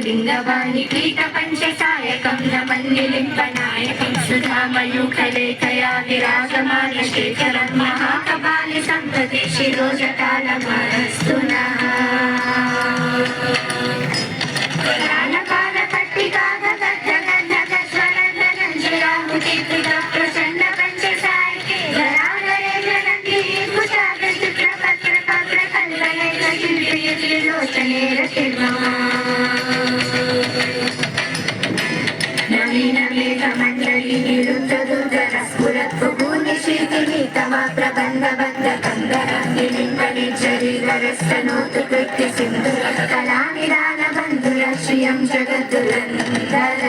లింగవాణి పీఠ పంచసాయకం నమన్నిలింపనాయకం సుధామయూఖలేఖయా విరాజమాన శేఖరం మహాకపాలి సంపతి శిరోజకాలమస్తు నః శ్రియం జగద్దురంధర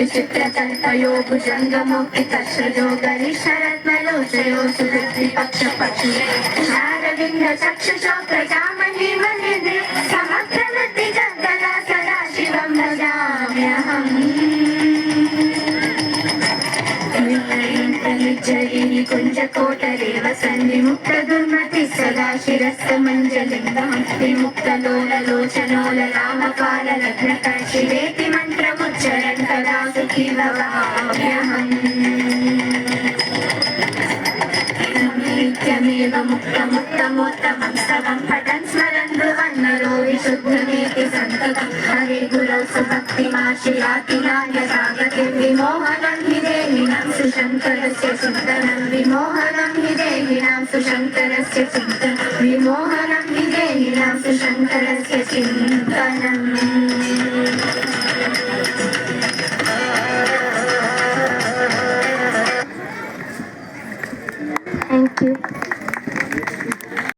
चित्रकल्पयो भुजंगमुक्ति कश्रजो गरिशरत्नलोचयो सुवृद्धि पक्षपक्षु शारविंद चक्षुषो प्रजामहि मनिधे समग्रवृत्ति जगदा सदा शिवं भजाम्यहम् निर्जरिणी कुञ्जकोटरेव सन्निमुक्त दुर्मति सदा शिरस्तमञ्जलिङ्गं विमुक्तलोललोचनोललामकाललग्नकर्षिवेति मन्त्रमुच्चरन् कदा सुखी भवाम्यहम् नित्यमेव मुक्तमुत्तमोत्तमं स्तवं पठन् स्मरन् ब्रुवन्नरो विशुद्धमेति सन्ततं हरे गुरौ सुभक्तिमाश्रयाति नान्यथागतिर्विमोहनं हि देहिनां सुशङ्करस्य चिन्तनं विमोहनं हि देहिनां सुशङ्करस्य चिन्तनं विमोहनं हि देहिनां सुशङ्करस्य चिन्तनम् Thank you.